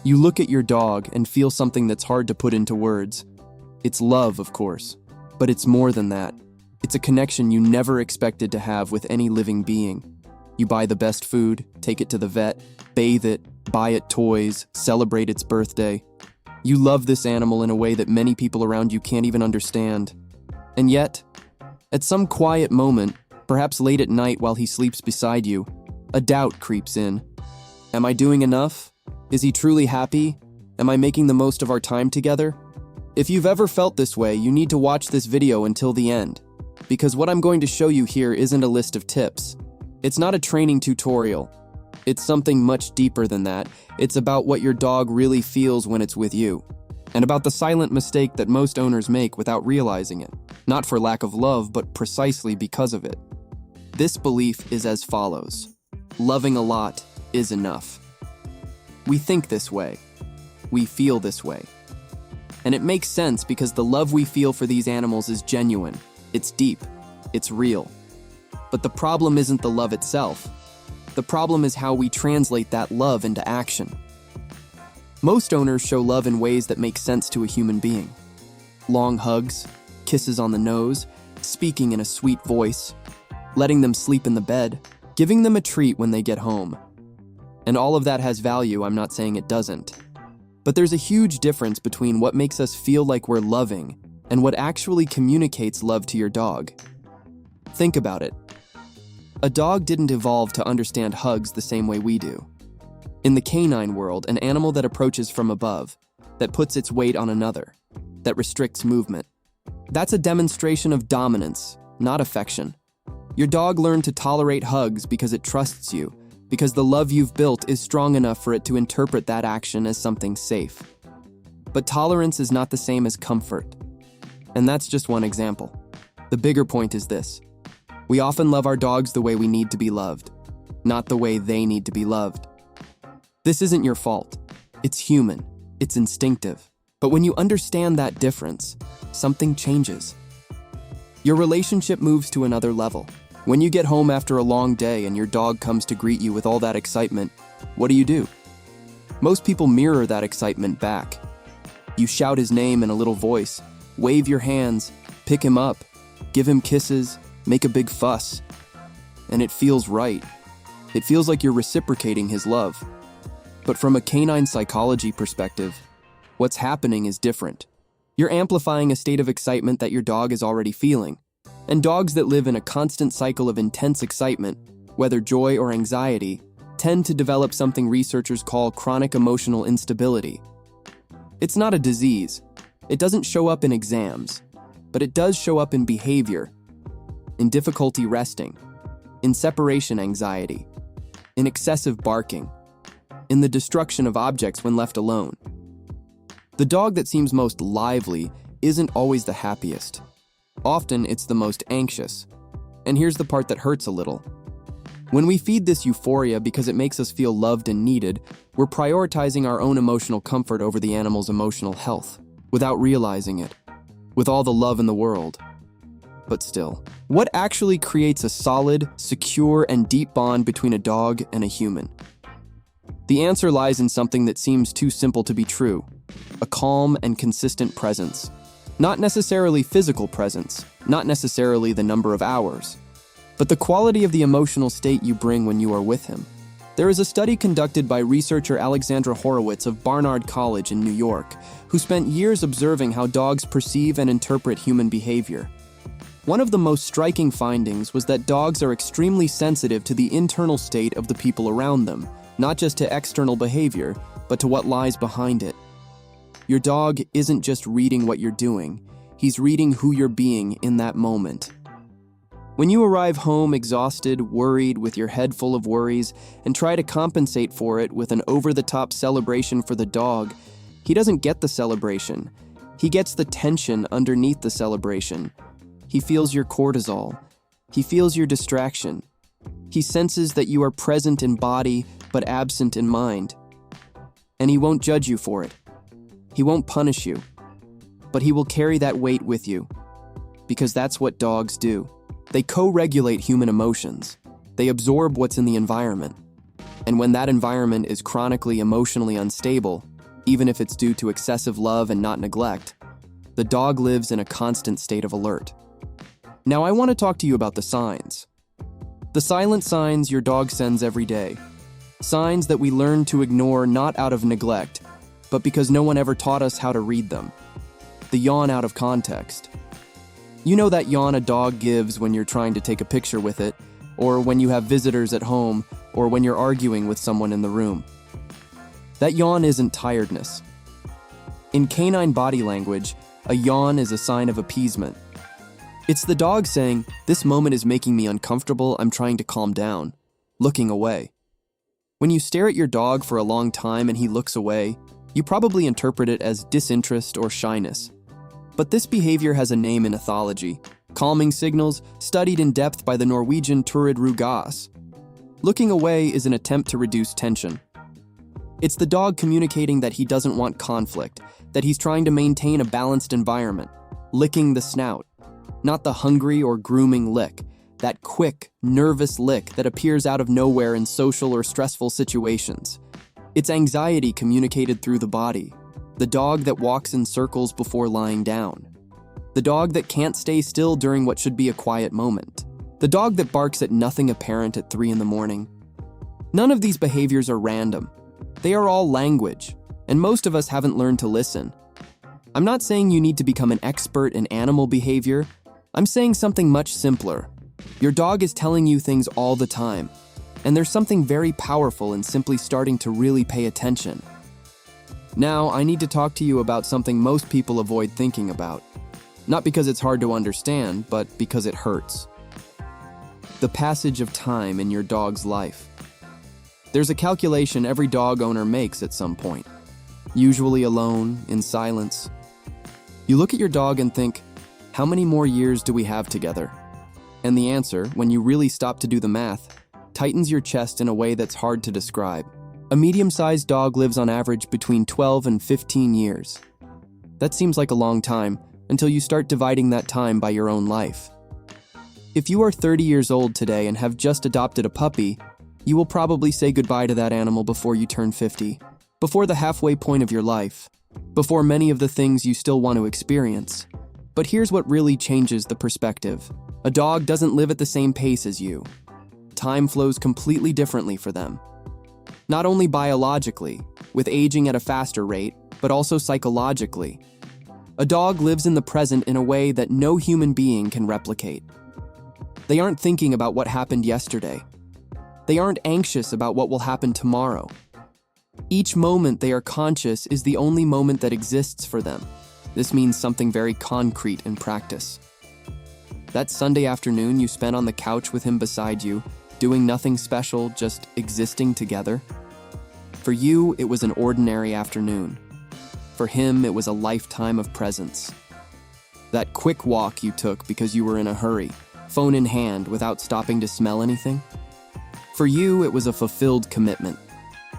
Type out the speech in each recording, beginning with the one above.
You look at your dog and feel something that's hard to put into words. It's love, of course, but it's more than that. It's a connection you never expected to have with any living being. You buy the best food, take it to the vet, bathe it, buy it toys, celebrate its birthday. You love this animal in a way that many people around you can't even understand. And yet, at some quiet moment, perhaps late at night while he sleeps beside you, a doubt creeps in. Am I doing enough? Is he truly happy? Am I making the most of our time together? If you've ever felt this way, you need to watch this video until the end, because what I'm going to show you here isn't a list of tips. It's not a training tutorial. It's something much deeper than that. It's about what your dog really feels when it's with you, and about the silent mistake that most owners make without realizing it, not for lack of love, but precisely because of it. This belief is as follows: loving a lot is enough. We think this way. We feel this way. And it makes sense because the love we feel for these animals is genuine. It's deep. It's real. But the problem isn't the love itself. The problem is how we translate that love into action. Most owners show love in ways that make sense to a human being. Long hugs, kisses on the nose, speaking in a sweet voice, letting them sleep in the bed, giving them a treat when they get home. And all of that has value, I'm not saying it doesn't. But there's a huge difference between what makes us feel like we're loving and what actually communicates love to your dog. Think about it. A dog didn't evolve to understand hugs the same way we do. In the canine world, an animal that approaches from above, that puts its weight on another, that restricts movement, that's a demonstration of dominance, not affection. Your dog learned to tolerate hugs because it trusts you, because the love you've built is strong enough for it to interpret that action as something safe. But tolerance is not the same as comfort. And that's just one example. The bigger point is this: we often love our dogs the way we need to be loved, not the way they need to be loved. This isn't your fault. It's human. It's instinctive. But when you understand that difference, something changes. Your relationship moves to another level. When you get home after a long day and your dog comes to greet you with all that excitement, what do? Most people mirror that excitement back. You shout his name in a little voice, wave your hands, pick him up, give him kisses, make a big fuss. And it feels right. It feels like you're reciprocating his love. But from a canine psychology perspective, what's happening is different. You're amplifying a state of excitement that your dog is already feeling. And dogs that live in a constant cycle of intense excitement, whether joy or anxiety, tend to develop something researchers call chronic emotional instability. It's not a disease. It doesn't show up in exams, but it does show up in behavior, in difficulty resting, in separation anxiety, in excessive barking, in the destruction of objects when left alone. The dog that seems most lively isn't always the happiest. Often, it's the most anxious. And here's the part that hurts a little. When we feed this euphoria because it makes us feel loved and needed, we're prioritizing our own emotional comfort over the animal's emotional health, without realizing it, with all the love in the world. But still, what actually creates a solid, secure, and deep bond between a dog and a human? The answer lies in something that seems too simple to be true: a calm and consistent presence. Not necessarily physical presence, not necessarily the number of hours, but the quality of the emotional state you bring when you are with him. There is a study conducted by researcher Alexandra Horowitz of Barnard College in New York, who spent years observing how dogs perceive and interpret human behavior. One of the most striking findings was that dogs are extremely sensitive to the internal state of the people around them, not just to external behavior, but to what lies behind it. Your dog isn't just reading what you're doing, he's reading who you're being in that moment. When you arrive home exhausted, worried, with your head full of worries, and try to compensate for it with an over-the-top celebration for the dog, he doesn't get the celebration. He gets the tension underneath the celebration. He feels your cortisol. He feels your distraction. He senses that you are present in body, but absent in mind. And he won't judge you for it. He won't punish you, but he will carry that weight with you, because that's what dogs do. They co-regulate human emotions. They absorb what's in the environment. And when that environment is chronically emotionally unstable, even if it's due to excessive love and not neglect. The dog lives in a constant state of alert. Now I want to talk to you about the signs. The silent signs your dog sends every day. Signs that we learn to ignore not out of neglect, but because no one ever taught us how to read them. The yawn out of context. You know that yawn a dog gives when you're trying to take a picture with it, or when you have visitors at home, or when you're arguing with someone in the room. That yawn isn't tiredness. In canine body language, a yawn is a sign of appeasement. It's the dog saying, "This moment is making me uncomfortable, I'm trying to calm down," looking away. When you stare at your dog for a long time and he looks away, you probably interpret it as disinterest or shyness. But this behavior has a name in ethology, calming signals studied in depth by the Norwegian Turid Rugas. Looking away is an attempt to reduce tension. It's the dog communicating that he doesn't want conflict, that he's trying to maintain a balanced environment, licking the snout, not the hungry or grooming lick, that quick, nervous lick that appears out of nowhere in social or stressful situations. It's anxiety communicated through the body, the dog that walks in circles before lying down, the dog that can't stay still during what should be a quiet moment, the dog that barks at nothing apparent at 3 a.m. None of these behaviors are random. They are all language, and most of us haven't learned to listen. I'm not saying you need to become an expert in animal behavior. I'm saying something much simpler. Your dog is telling you things all the time, and there's something very powerful in simply starting to really pay attention. Now, I need to talk to you about something most people avoid thinking about. Not because it's hard to understand, but because it hurts. The passage of time in your dog's life. There's a calculation every dog owner makes at some point, usually alone, in silence. You look at your dog and think, how many more years do we have together? And the answer, when you really stop to do the math, tightens your chest in a way that's hard to describe. A medium-sized dog lives on average between 12 and 15 years. That seems like a long time until you start dividing that time by your own life. If you are 30 years old today and have just adopted a puppy, you will probably say goodbye to that animal before you turn 50, before the halfway point of your life, before many of the things you still want to experience. But here's what really changes the perspective. A dog doesn't live at the same pace as you. Time flows completely differently for them. Not only biologically, with aging at a faster rate, but also psychologically. A dog lives in the present in a way that no human being can replicate. They aren't thinking about what happened yesterday. They aren't anxious about what will happen tomorrow. Each moment they are conscious is the only moment that exists for them. This means something very concrete in practice. That Sunday afternoon you spent on the couch with him beside you, doing nothing special, just existing together. For you, it was an ordinary afternoon. For him, it was a lifetime of presence. That quick walk you took because you were in a hurry, phone in hand, without stopping to smell anything. For you, it was a fulfilled commitment.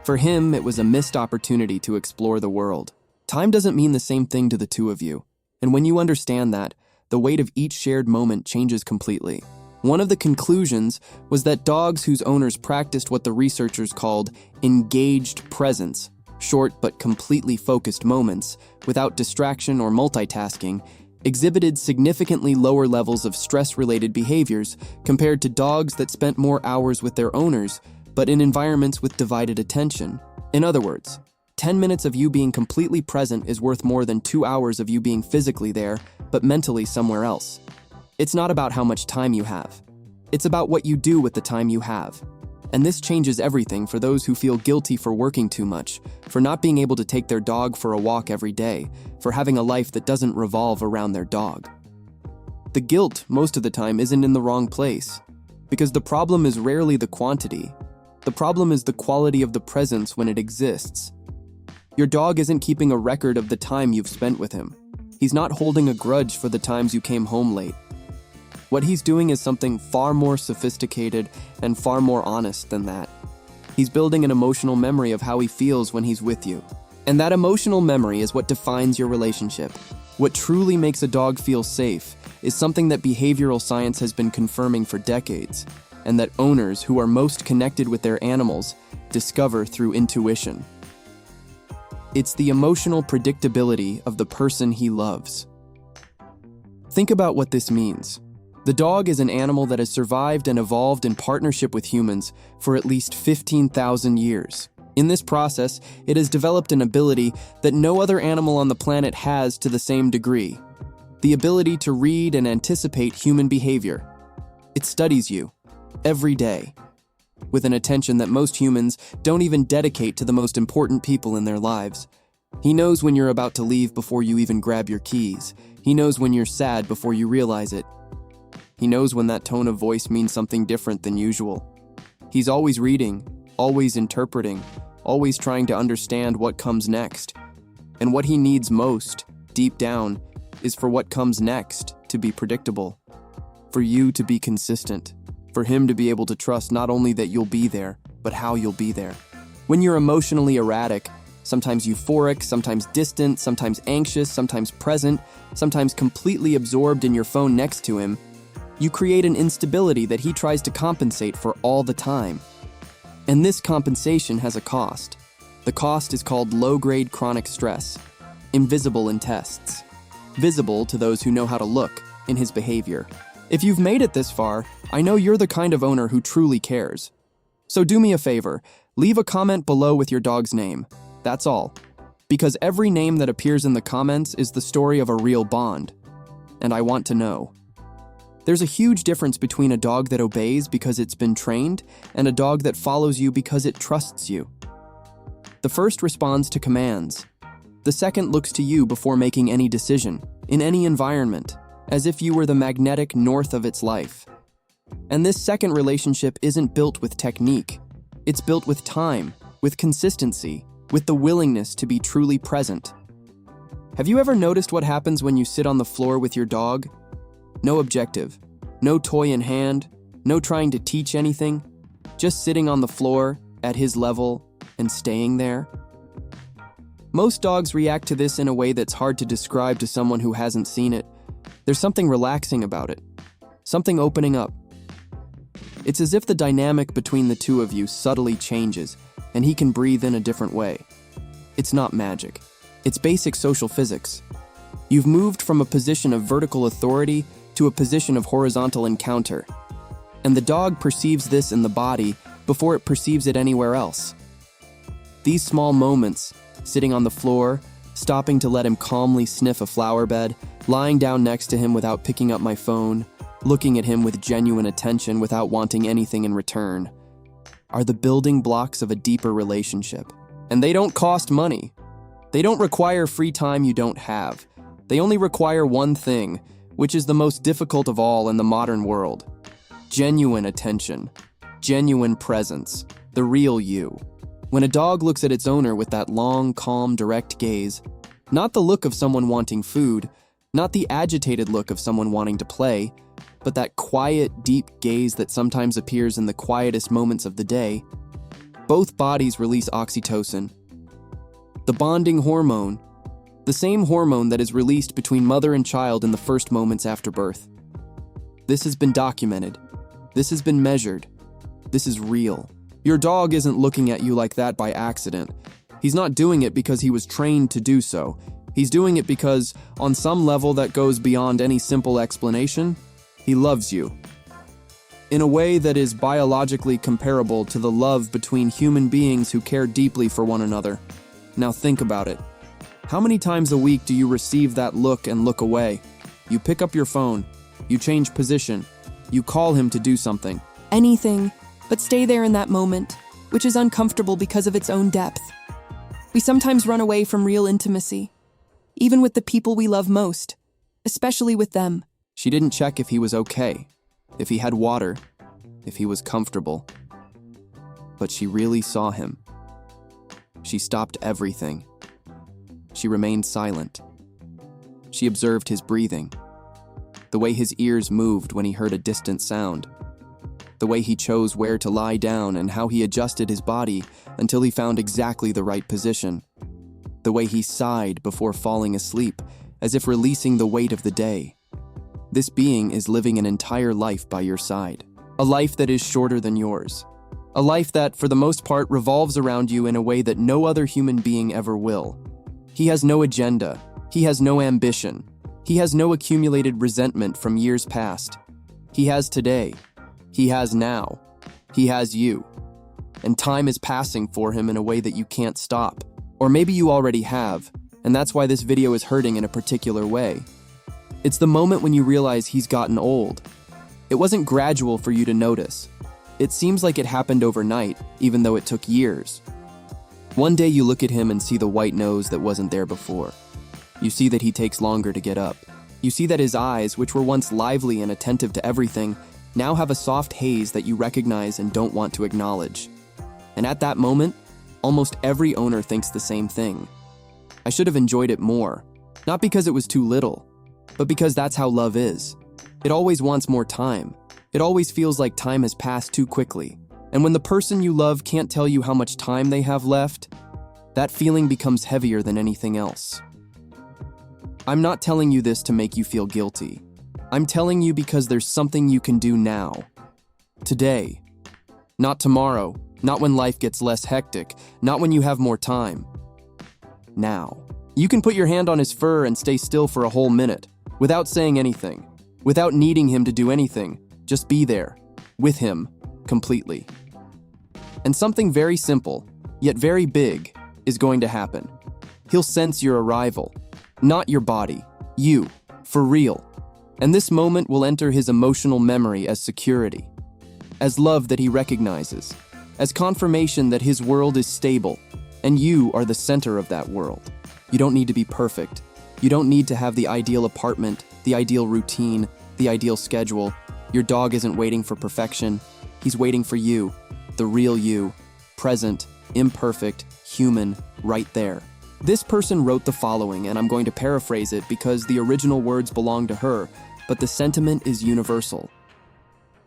For him, it was a missed opportunity to explore the world. Time doesn't mean the same thing to the two of you, and when you understand that, the weight of each shared moment changes completely. One of the conclusions was that dogs whose owners practiced what the researchers called engaged presence, short but completely focused moments, without distraction or multitasking, exhibited significantly lower levels of stress-related behaviors compared to dogs that spent more hours with their owners, but in environments with divided attention. In other words, 10 minutes of you being completely present is worth more than 2 hours of you being physically there, but mentally somewhere else. It's not about how much time you have. It's about what you do with the time you have. And this changes everything for those who feel guilty for working too much, for not being able to take their dog for a walk every day, for having a life that doesn't revolve around their dog. The guilt, most of the time, isn't in the wrong place, because the problem is rarely the quantity. The problem is the quality of the presence when it exists. Your dog isn't keeping a record of the time you've spent with him. He's not holding a grudge for the times you came home late. What he's doing is something far more sophisticated and far more honest than that. He's building an emotional memory of how he feels when he's with you. And that emotional memory is what defines your relationship. What truly makes a dog feel safe is something that behavioral science has been confirming for decades, and that owners who are most connected with their animals discover through intuition. It's the emotional predictability of the person he loves. Think about what this means. The dog is an animal that has survived and evolved in partnership with humans for at least 15,000 years. In this process, it has developed an ability that no other animal on the planet has to the same degree: the ability to read and anticipate human behavior. It studies you, every day, with an attention that most humans don't even dedicate to the most important people in their lives. He knows when you're about to leave before you even grab your keys. He knows when you're sad before you realize it. He knows when that tone of voice means something different than usual. He's always reading, always interpreting, always trying to understand what comes next. And what he needs most, deep down, is for what comes next to be predictable, for you to be consistent, for him to be able to trust not only that you'll be there, but how you'll be there. When you're emotionally erratic, sometimes euphoric, sometimes distant, sometimes anxious, sometimes present, sometimes completely absorbed in your phone next to him, you create an instability that he tries to compensate for all the time. And this compensation has a cost. The cost is called low-grade chronic stress, invisible in tests, visible to those who know how to look in his behavior. If you've made it this far, I know you're the kind of owner who truly cares. So do me a favor, leave a comment below with your dog's name. That's all. Because every name that appears in the comments is the story of a real bond. And I want to know. There's a huge difference between a dog that obeys because it's been trained and a dog that follows you because it trusts you. The first responds to commands. The second looks to you before making any decision, in any environment, as if you were the magnetic north of its life. And this second relationship isn't built with technique. It's built with time, with consistency, with the willingness to be truly present. Have you ever noticed what happens when you sit on the floor with your dog? No objective, no toy in hand, no trying to teach anything, just sitting on the floor, at his level, and staying there. Most dogs react to this in a way that's hard to describe to someone who hasn't seen it. There's something relaxing about it, something opening up. It's as if the dynamic between the two of you subtly changes, and he can breathe in a different way. It's not magic. It's basic social physics. You've moved from a position of vertical authority to a position of horizontal encounter. And the dog perceives this in the body before it perceives it anywhere else. These small moments, sitting on the floor, stopping to let him calmly sniff a flower bed, lying down next to him without picking up my phone, looking at him with genuine attention without wanting anything in return, are the building blocks of a deeper relationship. And they don't cost money. They don't require free time you don't have. They only require one thing, which is the most difficult of all in the modern world: genuine attention, genuine presence, the real you. When a dog looks at its owner with that long, calm, direct gaze, not the look of someone wanting food, not the agitated look of someone wanting to play, but that quiet, deep gaze that sometimes appears in the quietest moments of the day, both bodies release oxytocin, the bonding hormone, the same hormone that is released between mother and child in the first moments after birth. This has been documented. This has been measured. This is real. Your dog isn't looking at you like that by accident. He's not doing it because he was trained to do so. He's doing it because, on some level that goes beyond any simple explanation, he loves you. In a way that is biologically comparable to the love between human beings who care deeply for one another. Now think about it. How many times a week do you receive that look and look away? You pick up your phone, you change position, you call him to do something. Anything, but stay there in that moment, which is uncomfortable because of its own depth. We sometimes run away from real intimacy, even with the people we love most, especially with them. She didn't check if he was okay, if he had water, if he was comfortable. But she really saw him. She stopped everything. She remained silent. She observed his breathing, the way his ears moved when he heard a distant sound, the way he chose where to lie down and how he adjusted his body until he found exactly the right position, the way he sighed before falling asleep, as if releasing the weight of the day. This being is living an entire life by your side, a life that is shorter than yours, A life that, for the most part, revolves around you in a way that no other human being ever will. He has no agenda. He has no ambition. He has no accumulated resentment from years past. He has today. He has now. He has you. And time is passing for him in a way that you can't stop. Or maybe you already have, and that's why this video is hurting in a particular way. It's the moment when you realize he's gotten old. It wasn't gradual for you to notice. It seems like it happened overnight, even though it took years. One day you look at him and see the white nose that wasn't there before. You see that he takes longer to get up. You see that his eyes, which were once lively and attentive to everything, now have a soft haze that you recognize and don't want to acknowledge. And at that moment, almost every owner thinks the same thing. I should have enjoyed it more, not because it was too little, but because that's how love is. It always wants more time. It always feels like time has passed too quickly. And when the person you love can't tell you how much time they have left, that feeling becomes heavier than anything else. I'm not telling you this to make you feel guilty. I'm telling you because there's something you can do now. Today. Not tomorrow. Not when life gets less hectic. Not when you have more time. Now. You can put your hand on his fur and stay still for a whole minute, without saying anything, without needing him to do anything. Just be there, with him, completely. And something very simple, yet very big, is going to happen. He'll sense your arrival, not your body, you, for real. And this moment will enter his emotional memory as security, as love that he recognizes, as confirmation that his world is stable, and you are the center of that world. You don't need to be perfect. You don't need to have the ideal apartment, the ideal routine, the ideal schedule. Your dog isn't waiting for perfection. He's waiting for you, the real you, present, imperfect, human, right there. This person wrote the following, and I'm going to paraphrase it because the original words belong to her, but the sentiment is universal.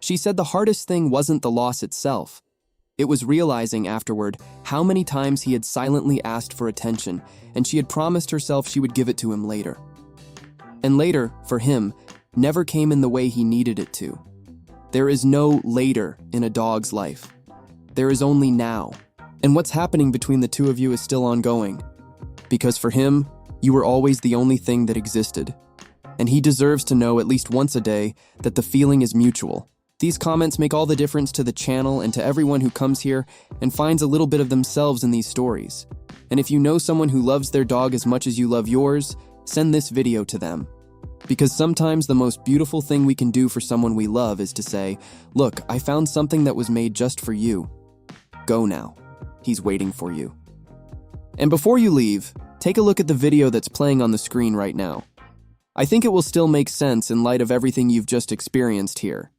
She said the hardest thing wasn't the loss itself. It was realizing afterward how many times he had silently asked for attention, and she had promised herself she would give it to him later. And later, for him, never came in the way he needed it to. There is no later in a dog's life. There is only now. And what's happening between the two of you is still ongoing. Because for him, you were always the only thing that existed. And he deserves to know at least once a day that the feeling is mutual. These comments make all the difference to the channel and to everyone who comes here and finds a little bit of themselves in these stories. And if you know someone who loves their dog as much as you love yours, send this video to them. Because sometimes the most beautiful thing we can do for someone we love is to say, "Look, I found something that was made just for you. Go now. He's waiting for you." And before you leave, take a look at the video that's playing on the screen right now. I think it will still make sense in light of everything you've just experienced here.